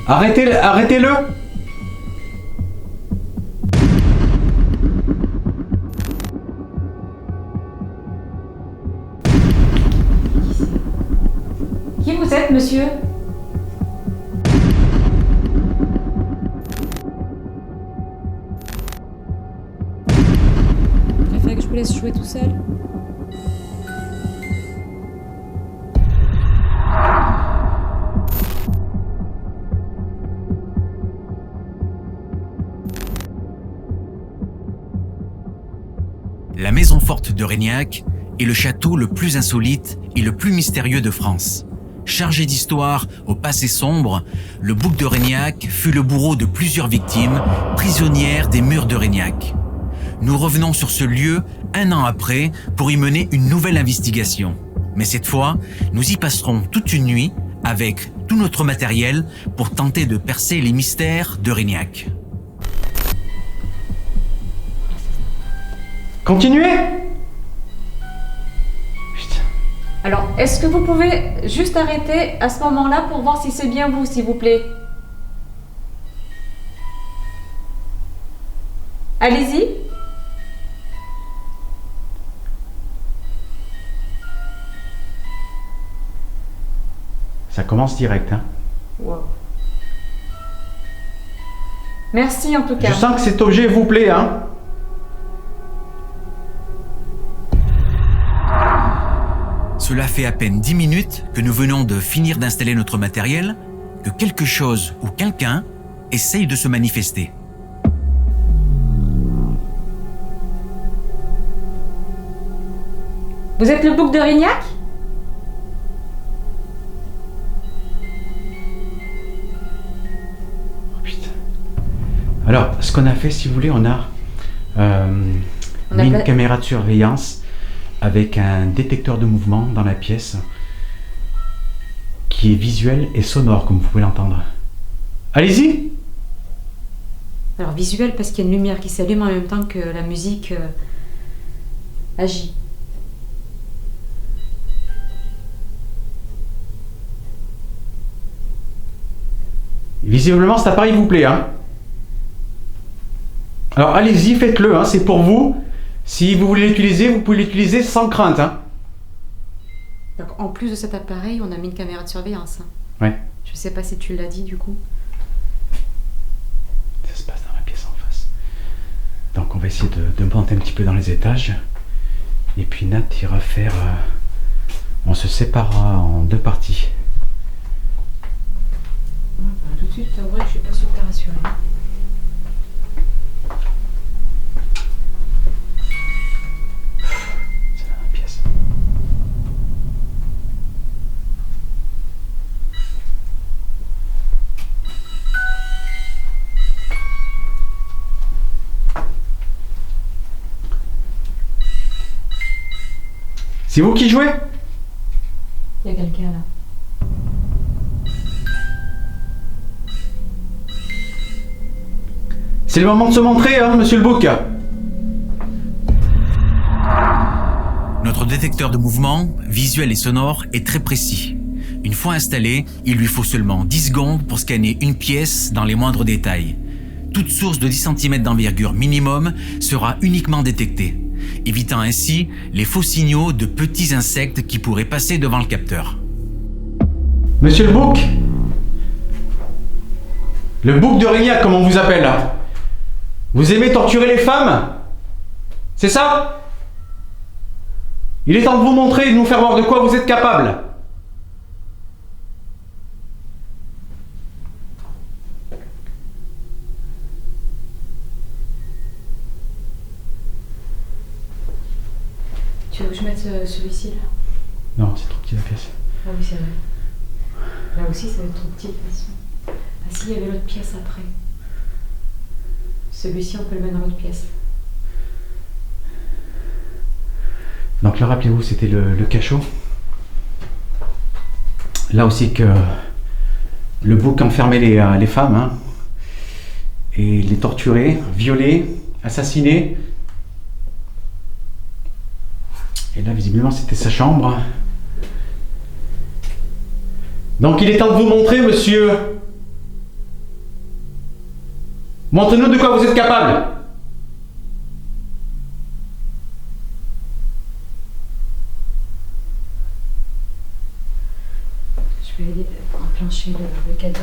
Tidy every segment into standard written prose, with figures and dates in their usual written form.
Arrêtez-le. Qui vous êtes, monsieur? Vous préférez que je vous laisse jouer tout seul? La maison forte de Régnac est le château le plus insolite et le plus mystérieux de France. Chargé d'histoire au passé sombre, le bouc de Régnac fut le bourreau de plusieurs victimes, prisonnières des murs de Régnac. Nous revenons sur ce lieu 1 an après pour y mener une nouvelle investigation. Mais cette fois, nous y passerons toute une nuit avec tout notre matériel pour tenter de percer les mystères de Régnac. Continuez. Putain. Alors, est-ce que vous pouvez juste arrêter à ce moment-là pour voir si c'est bien vous, s'il vous plaît? Allez-y. Ça commence direct, hein. Wow. Merci en tout cas. Je sens que cet objet vous plaît, hein. Cela fait à peine 10 minutes que nous venons de finir d'installer notre matériel, que quelque chose ou quelqu'un essaye de se manifester. Vous êtes le bouc de Régnac? Oh, putain. Alors, ce qu'on a fait, si vous voulez, on a mis une caméra de surveillance avec un détecteur de mouvement dans la pièce qui est visuel et sonore, comme vous pouvez l'entendre. Allez-y. Alors visuel parce qu'il y a une lumière qui s'allume en même temps que la musique agit. Visiblement, cet appareil vous plaît, hein. Alors, allez-y, faites-le, hein, c'est pour vous. Si vous voulez l'utiliser, vous pouvez l'utiliser sans crainte, hein. Donc en plus de cet appareil, on a mis une caméra de surveillance. Hein. Ouais. Je sais pas si tu l'as dit du coup. Ça se passe dans la pièce en face. Donc on va essayer de monter un petit peu dans les étages. Et puis Nat ira faire... on se séparera en 2 parties. Tout de suite, t'avouerais que je suis pas super rassurée. C'est dans la pièce. C'est vous qui jouez? Il y a quelqu'un là. C'est le moment de se montrer, hein, monsieur le bouc. Notre détecteur de mouvement, visuel et sonore, est très précis. Une fois installé, il lui faut seulement 10 secondes pour scanner une pièce dans les moindres détails. Toute source de 10 cm d'envergure minimum sera uniquement détectée, évitant ainsi les faux signaux de petits insectes qui pourraient passer devant le capteur. Monsieur le bouc? Le bouc de Régnac, comme on vous appelle là. Vous aimez torturer les femmes? C'est ça? Il est temps de vous montrer et de nous faire voir de quoi vous êtes capable. Tu veux que je mette celui-ci là? Non, c'est trop petit la pièce. Ah oui, c'est vrai. Là aussi, ça va être trop petit de toute façon. Ah si, il y avait l'autre pièce après. Celui-ci, on peut le mettre dans l'autre pièce. Donc là, rappelez-vous, c'était le cachot. Là aussi que le bouc enfermait les femmes, hein, et les torturait, violait, assassinait. Et là, visiblement, c'était sa chambre. Donc il est temps de vous montrer, monsieur. Montrez-nous de quoi vous êtes capable. Je vais aller enclencher le cadeau.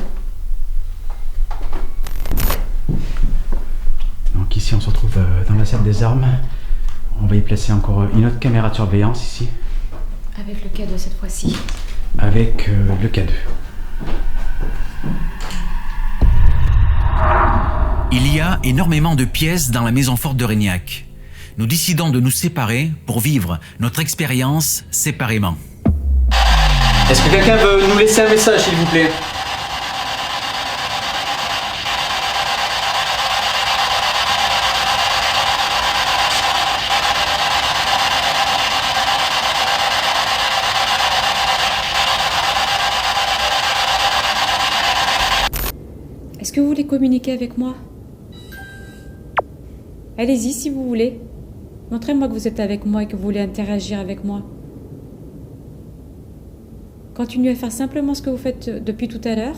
Donc ici on se retrouve dans la salle des armes. On va y placer encore une autre caméra de surveillance ici. Avec le cadeau cette fois-ci. Avec le K2. Il y a énormément de pièces dans la maison forte de Régnac. Nous décidons de nous séparer pour vivre notre expérience séparément. Est-ce que quelqu'un veut nous laisser un message, s'il vous plaît? Est-ce que vous voulez communiquer avec moi? Allez-y si vous voulez. Montrez-moi que vous êtes avec moi et que vous voulez interagir avec moi. Continuez à faire simplement ce que vous faites depuis tout à l'heure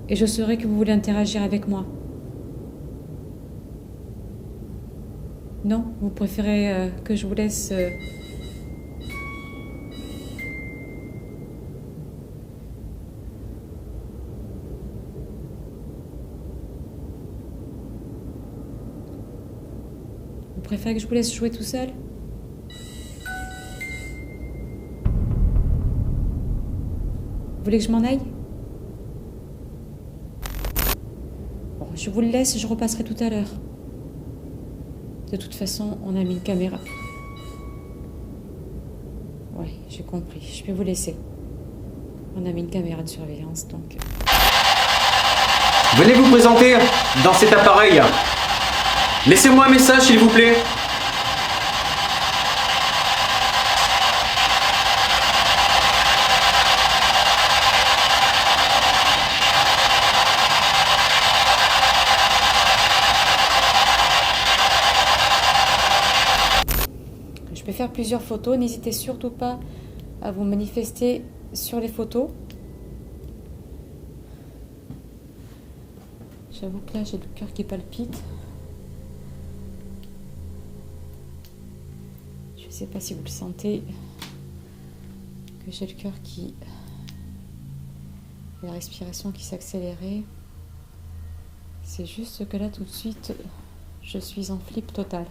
et je saurai que vous voulez interagir avec moi. Non, vous préférez que je vous laisse... Vous préférez que je vous laisse jouer tout seul? Vous voulez que je m'en aille? Bon, je vous le laisse, je repasserai tout à l'heure. De toute façon, on a mis une caméra. Ouais, j'ai compris. Je vais vous laisser. On a mis une caméra de surveillance, donc... Venez vous présenter dans cet appareil. Laissez-moi un message, s'il vous plaît. Je vais faire plusieurs photos. N'hésitez surtout pas à vous manifester sur les photos. J'avoue que là, j'ai le cœur qui palpite. Je ne sais pas si vous le sentez, que j'ai le cœur qui... la respiration qui s'accélérait. C'est juste que là, tout de suite, je suis en flip total.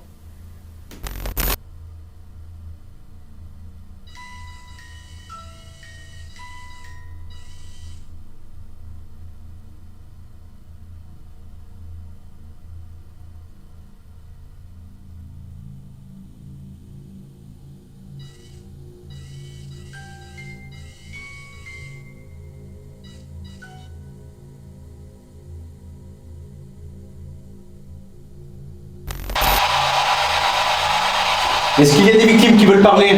Est-ce qu'il y a des victimes qui veulent parler?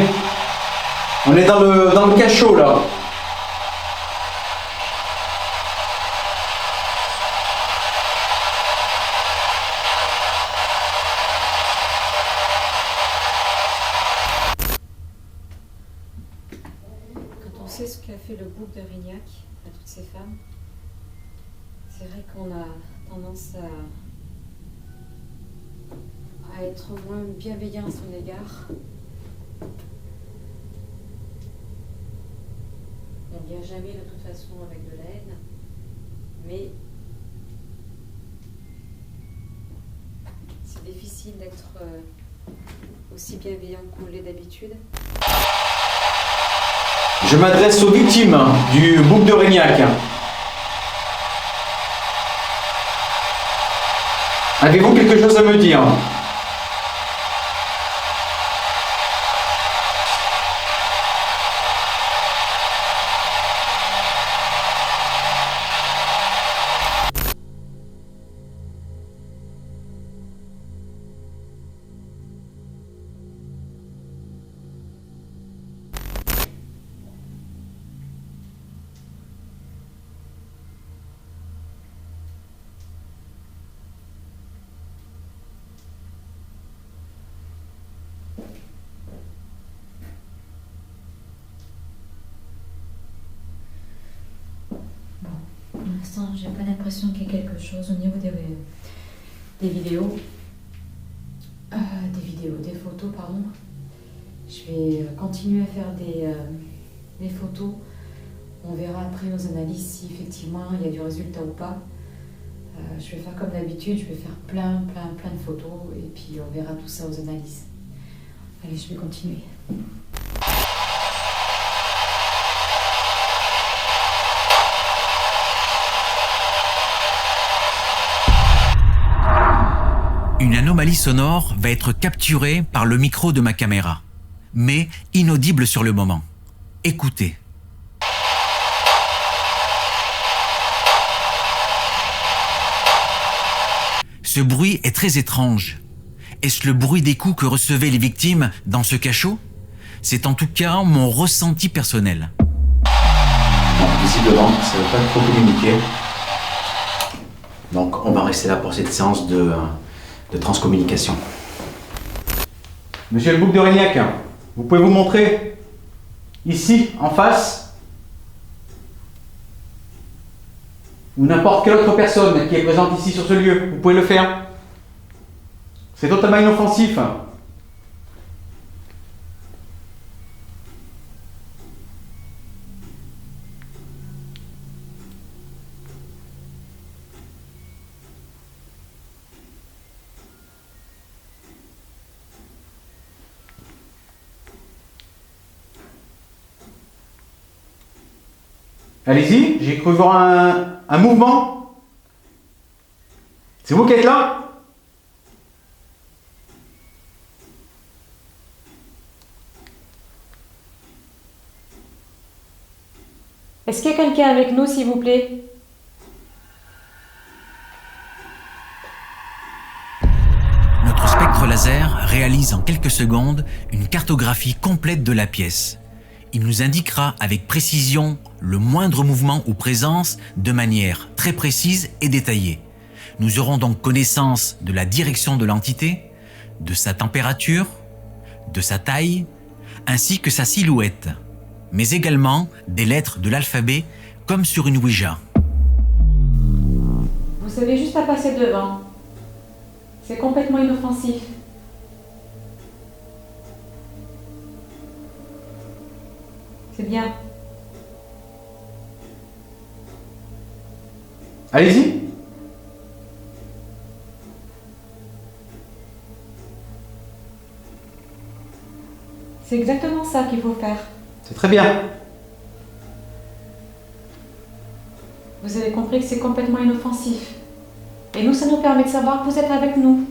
On est dans le cachot là. Quand on sait ce qu'a fait le bouc de Régnac à toutes ces femmes, c'est vrai qu'on a tendance à être moins bienveillant à son égard. On ne vient jamais de toute façon avec de la haine, mais c'est difficile d'être aussi bienveillant qu'on l'est d'habitude. Je m'adresse aux victimes du bouc de Régnac. Avez-vous quelque chose à me dire? l'instant, j'ai pas l'impression qu'il y ait quelque chose au niveau des vidéos. Des photos, pardon. Je vais continuer à faire des photos. On verra après nos analyses si effectivement il y a du résultat ou pas. Je vais faire comme d'habitude, je vais faire plein de photos et puis on verra tout ça aux analyses. Allez, je vais continuer. Une anomalie sonore va être capturée par le micro de ma caméra, mais inaudible sur le moment. Écoutez. Ce bruit est très étrange. Est-ce le bruit des coups que recevaient les victimes dans ce cachot? C'est en tout cas mon ressenti personnel. Bon, visiblement, ça ne veut pas trop communiquer. Donc on va rester là pour cette séance de transcommunication. Monsieur le bouc de Régnac, vous pouvez vous montrer ici, en face, ou n'importe quelle autre personne qui est présente ici sur ce lieu, vous pouvez le faire. C'est totalement inoffensif. Allez-y, j'ai cru voir un mouvement. C'est vous qui êtes là? Est-ce qu'il y a quelqu'un avec nous, s'il vous plaît? Notre spectre laser réalise en quelques secondes une cartographie complète de la pièce. Il nous indiquera avec précision le moindre mouvement ou présence de manière très précise et détaillée. Nous aurons donc connaissance de la direction de l'entité, de sa température, de sa taille, ainsi que sa silhouette, mais également des lettres de l'alphabet comme sur une Ouija. Vous avez juste à passer devant. C'est complètement inoffensif. C'est bien. Allez-y. C'est exactement ça qu'il faut faire. C'est très bien. Vous avez compris que c'est complètement inoffensif. Et nous, ça nous permet de savoir que vous êtes avec nous.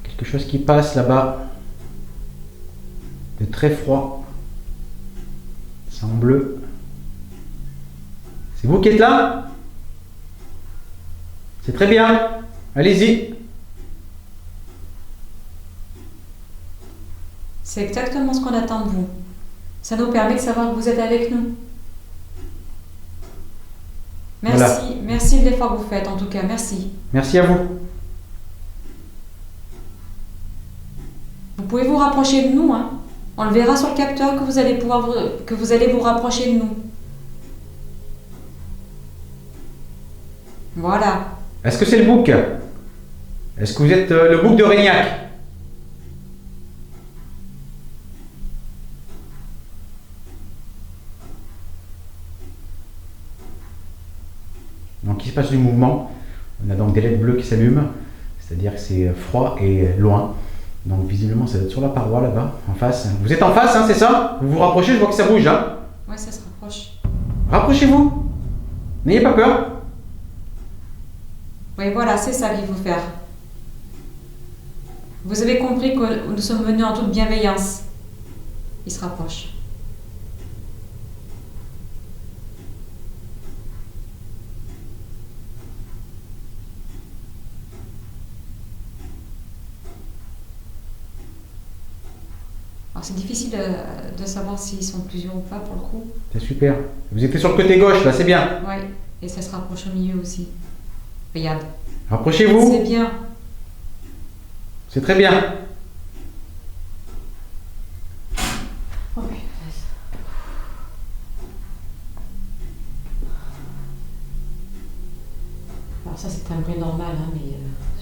Quelque chose qui passe là-bas. De très froid. C'est en bleu. C'est vous qui êtes là? C'est très bien. Allez-y. C'est exactement ce qu'on attend de vous. Ça nous permet de savoir que vous êtes avec nous. Merci, Voilà. Merci de l'effort que vous faites en tout cas, merci. Merci à vous. Vous pouvez vous rapprocher de nous, hein. On le verra sur le capteur que vous allez vous rapprocher de nous. Voilà. Est-ce que c'est le bouc? Est-ce que vous êtes le bouc de Régnac? Donc il se passe du mouvement. On a donc des LED bleues qui s'allument, c'est-à-dire que c'est froid et loin. Donc visiblement ça doit être sur la paroi là-bas, en face. Vous êtes en face, hein, c'est ça? Vous vous rapprochez, je vois que ça bouge. Hein. Ouais, ça se rapproche. Rapprochez-vous. N'ayez pas peur. Oui, voilà, c'est ça qu'il faut faire. Vous avez compris que nous sommes venus en toute bienveillance. Il se rapproche. Alors c'est difficile de savoir s'ils sont plusieurs ou pas pour le coup. C'est super. Vous étiez sur le côté gauche là, c'est bien. Oui, et ça se rapproche au milieu aussi. Regarde. Rapprochez-vous. C'est bien. C'est très bien. Oh, c'est un bruit normal, hein, mais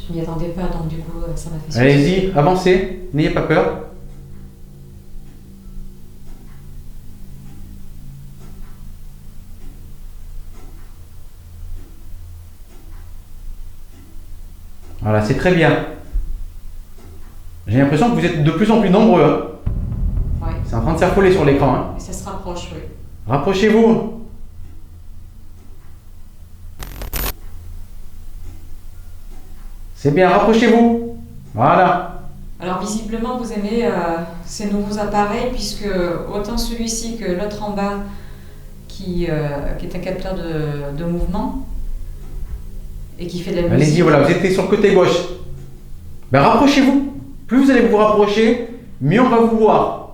je m'y attendais pas, donc du coup, ça m'a fait sourire. Allez-y, avancez, n'ayez pas peur. Voilà, c'est très bien. J'ai l'impression que vous êtes de plus en plus nombreux. Hein. Ouais. C'est en train de s'affoler sur l'écran. Hein. Et ça se rapproche, oui. Rapprochez-vous. C'est bien, rapprochez-vous. Voilà. Alors visiblement, vous aimez ces nouveaux appareils, puisque autant celui-ci que l'autre en bas, qui est un capteur de mouvement, et qui fait de la musique. Allez-y, voilà, vous étiez sur le côté gauche. Ben, rapprochez-vous. Plus vous allez vous rapprocher, mieux on va vous voir.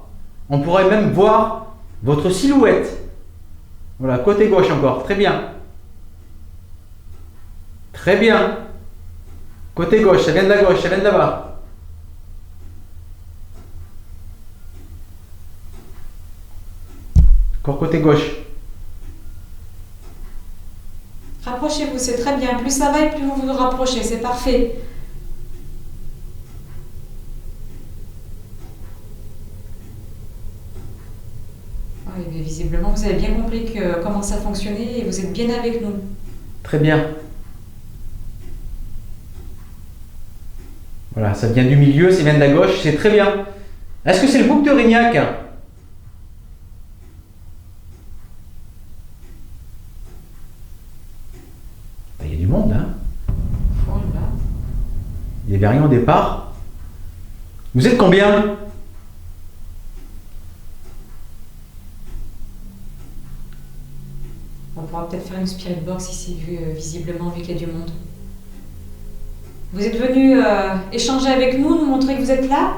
On pourrait même voir votre silhouette. Voilà, côté gauche encore. Très bien. Très bien. Côté gauche, ça vient de la gauche, ça vient de là-bas. Encore côté gauche. Rapprochez-vous, c'est très bien. Plus ça va et plus vous vous rapprochez, c'est parfait. Oui, mais visiblement, vous avez bien compris comment ça fonctionnait et vous êtes bien avec nous. Très bien. Voilà, ça vient du milieu, ça vient de la gauche, c'est très bien. Est-ce que c'est le bouc de Rignac? Il y a du monde, hein? Oh là. Il n'y avait rien au départ. Vous êtes combien? On pourra peut-être faire une spirit box ici, visiblement, vu qu'il y a du monde. Vous êtes venu échanger avec nous, nous montrer que vous êtes là?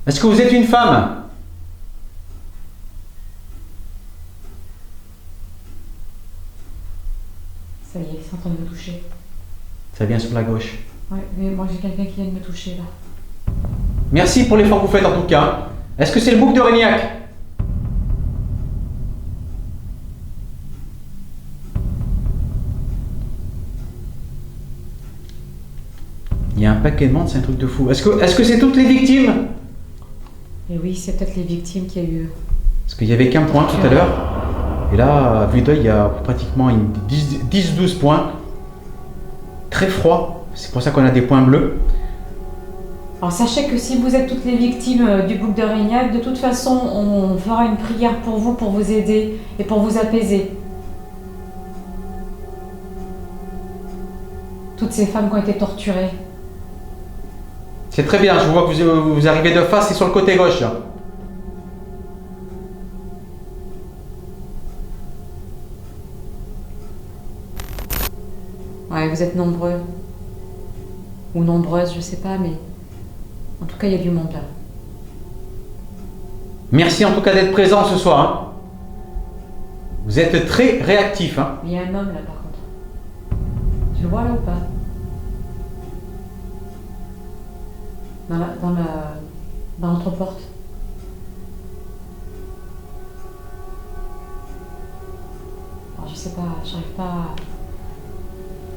Est-ce que vous êtes une femme? Ça y est, c'est en train de me toucher. Ça vient sur la gauche. Ouais, mais moi j'ai quelqu'un qui vient de me toucher là. Merci pour l'effort que vous faites en tout cas. Est-ce que c'est le bouc de Rignac? Il y a un paquet de monde, c'est un truc de fou. Est-ce que c'est toutes les victimes? Et oui, c'est peut-être les victimes qui a eu. Parce qu'il n'y avait qu'un point tout à l'heure. Et là, à vue d'œil, il y a pratiquement 10-12 points. Très froid. C'est pour ça qu'on a des points bleus. Alors sachez que si vous êtes toutes les victimes du bouc de Rignac, de toute façon, on fera une prière pour vous aider et pour vous apaiser. Toutes ces femmes qui ont été torturées. C'est très bien, je vois que vous arrivez de face, c'est sur le côté gauche. Là. Ouais, vous êtes nombreux. Ou nombreuses, je sais pas, mais en tout cas, il y a du monde là. Merci en tout cas d'être présent ce soir. Hein. Vous êtes très réactif. Hein. Il y a un homme là par contre. Tu le vois là ou pas? Dans l'entreporte. Alors, je sais pas, j'arrive pas à...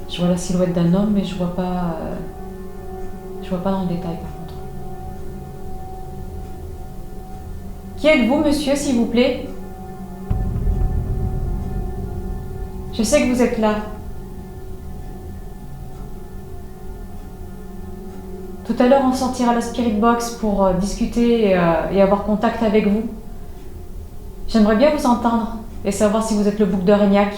Je vois la silhouette d'un homme, mais je vois pas dans le détail par contre. Qui êtes-vous, monsieur, s'il vous plaît? Je sais que vous êtes là. Tout à l'heure, on sortira la Spirit Box pour discuter et avoir contact avec vous. J'aimerais bien vous entendre et savoir si vous êtes le bouc de Rignac.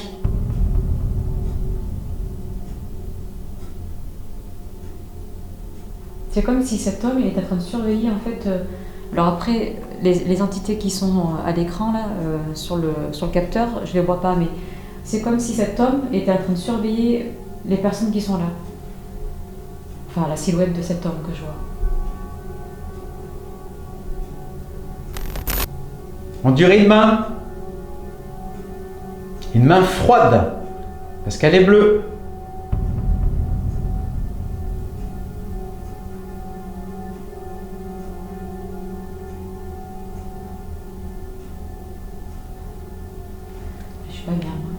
C'est comme si cet homme il est en train de surveiller en fait. Alors après, les entités qui sont à l'écran là, sur le capteur, je les vois pas, mais c'est comme si cet homme était en train de surveiller les personnes qui sont là. Enfin, la silhouette de cet homme que je vois. On dirait une main. Une main froide. Parce qu'elle est bleue. suis pas bien, moi.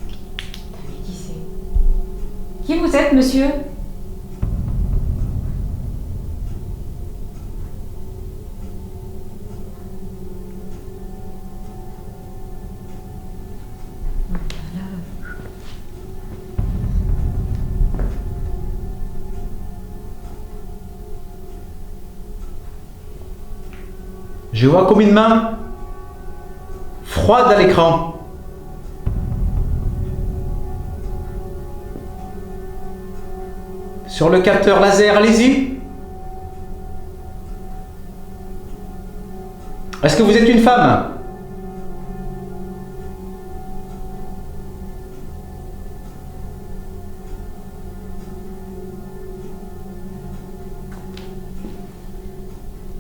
Putain, mais qui c'est? Qui vous êtes, monsieur? Je vois combien de mains froides à l'écran. Sur le capteur laser, allez-y. Est-ce que vous êtes une femme?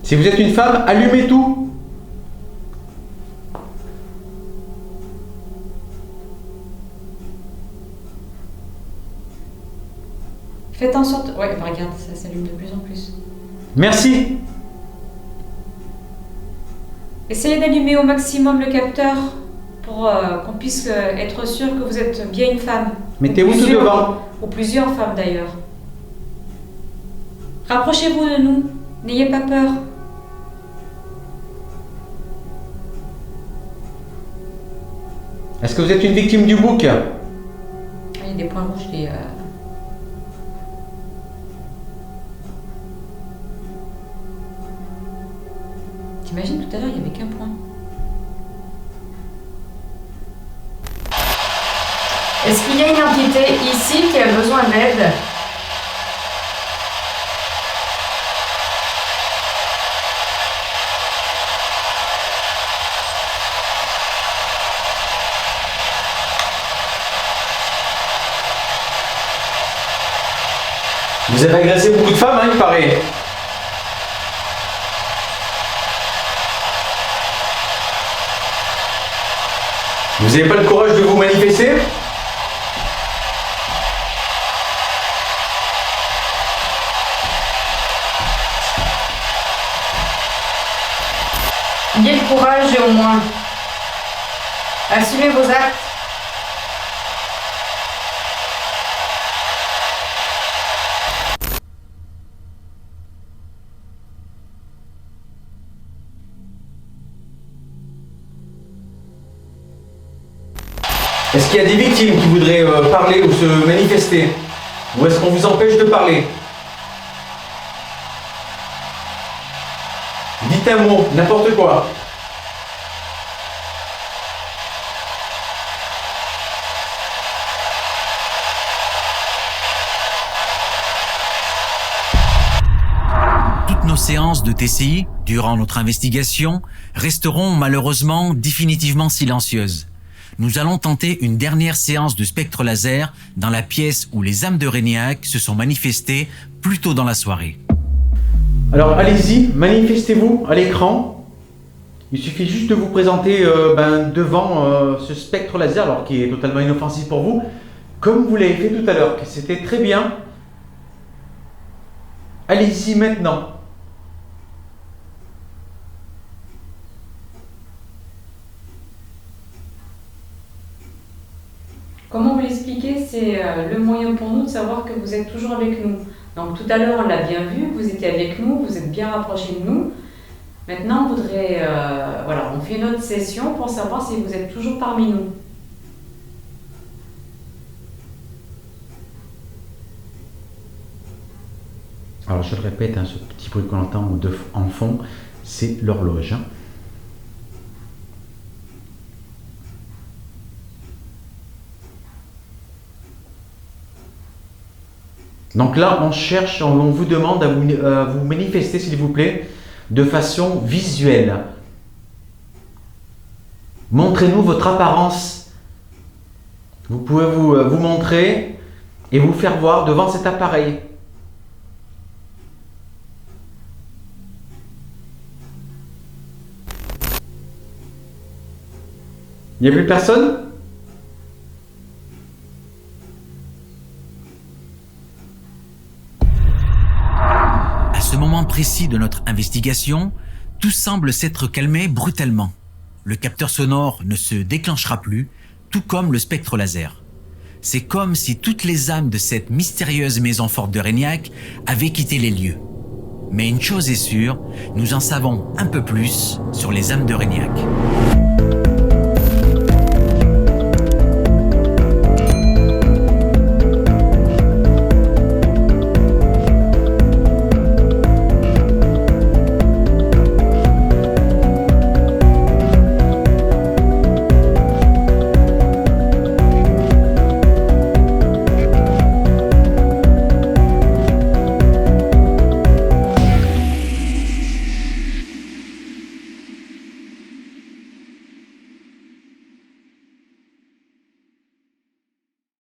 Si vous êtes une femme, allumez tout. Faites en sorte... Ouais, bah regarde, ça s'allume de plus en plus. Merci. Essayez d'allumer au maximum le capteur pour qu'on puisse être sûr que vous êtes bien une femme. Mettez-vous tout devant. Ou plusieurs femmes d'ailleurs. Rapprochez-vous de nous. N'ayez pas peur. Est-ce que vous êtes une victime du bouc? Il y a des points rouges, des... T'imagines, tout à l'heure, il n'y avait qu'un point. Est-ce qu'il y a une entité ici qui a besoin d'aide? Vous avez agressé beaucoup de femmes, hein, il paraît. Vous n'avez pas le courage de vous manifester? Ayez le courage et au moins assumez vos actes. Est-ce qu'il y a des victimes qui voudraient parler ou se manifester? Ou est-ce qu'on vous empêche de parler? Dites un mot, n'importe quoi. Toutes nos séances de TCI, durant notre investigation, resteront malheureusement définitivement silencieuses. Nous allons tenter une dernière séance de spectre laser dans la pièce où les âmes de Régniac se sont manifestées plus tôt dans la soirée. Alors allez-y, manifestez-vous à l'écran. Il suffit juste de vous présenter devant ce spectre laser, alors qui est totalement inoffensif pour vous, comme vous l'avez fait tout à l'heure, que c'était très bien. Allez-y maintenant. Comment vous l'expliquer? C'est le moyen pour nous de savoir que vous êtes toujours avec nous. Donc tout à l'heure, on l'a bien vu, vous étiez avec nous, vous êtes bien rapprochés de nous. Maintenant, on voudrait... voilà, on fait une autre session pour savoir si vous êtes toujours parmi nous. Alors je le répète, hein, ce petit bruit qu'on entend en fond, c'est l'horloge. Hein. Donc là, on cherche, on vous demande à vous manifester, s'il vous plaît, de façon visuelle. Montrez-nous votre apparence. Vous pouvez vous montrer et vous faire voir devant cet appareil. Il n'y a plus personne ? À ce moment précis de notre investigation, tout semble s'être calmé brutalement. Le capteur sonore ne se déclenchera plus, tout comme le spectre laser. C'est comme si toutes les âmes de cette mystérieuse maison forte de Régnac avaient quitté les lieux. Mais une chose est sûre, nous en savons un peu plus sur les âmes de Régnac.